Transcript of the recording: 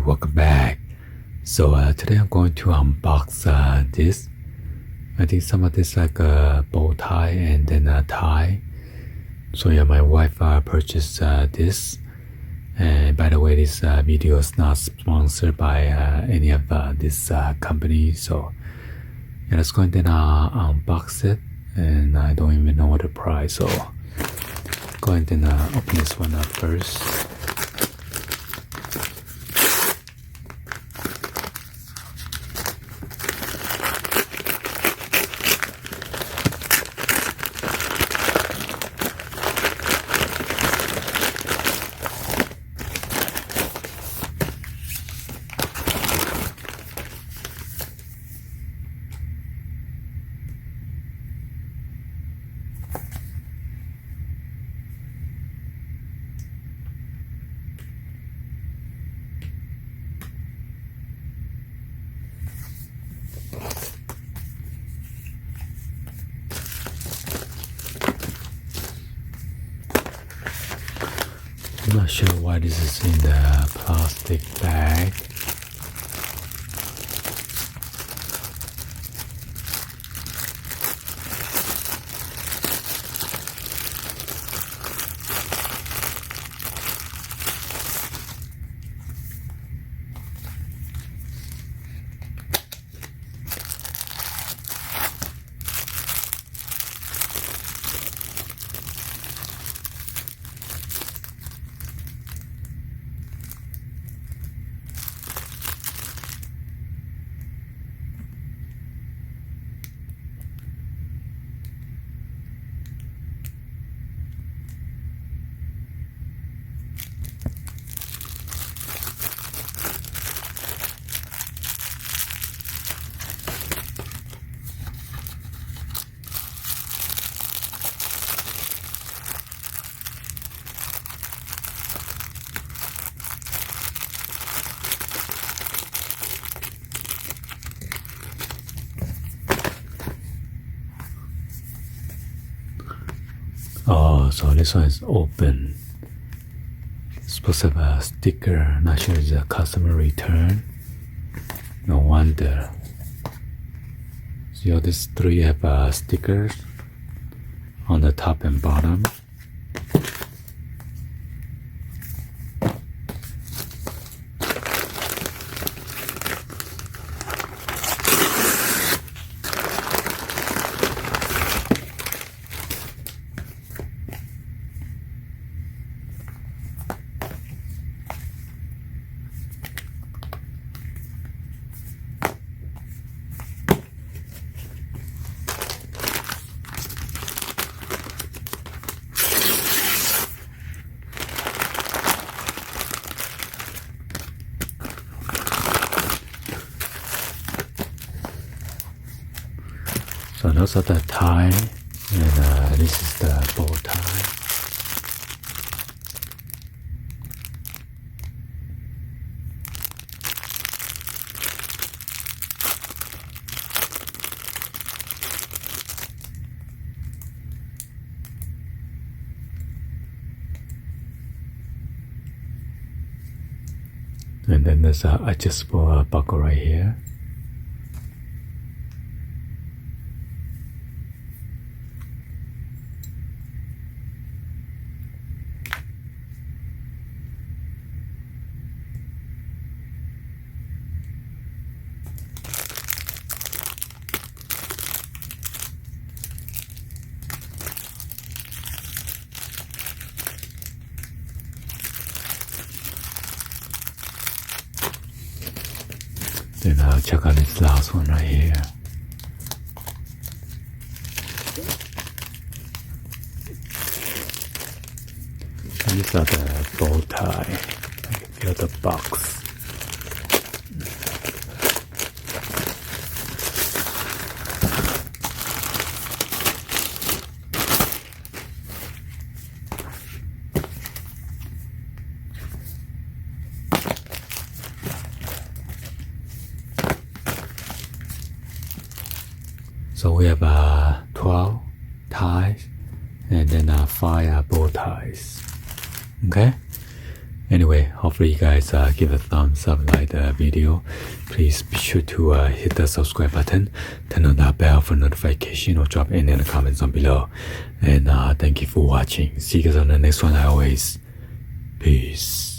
welcome back. So today I'm going to unbox this. I think some of this like a bow tie and then a tie. So yeah, my wife purchased this. And by the way, this video is not sponsored by any of this company. So yeah, let's go ahead and unbox it. And I don't even know what the price. So go ahead and open this one up first. I'm not sure why this is in the plastic bag. Oh, so this one is open. It's supposed to have a sticker. Not sure it's a customer return. No wonder. See all these three have stickers on the top and bottom. So those are the tie, and this is the bow tie. And then there's an adjustable buckle right here. Then I'll check out this last one right here. And these are the bow tie. I can feel the box. So we have 12 ties and then 5 bow ties. Okay, Anyway, hopefully you guys give a thumbs up, like the video. Please be sure to hit the subscribe button, turn on that bell for notification, or drop any in the comments down below. And thank you for watching. See you guys on the next one. Always peace.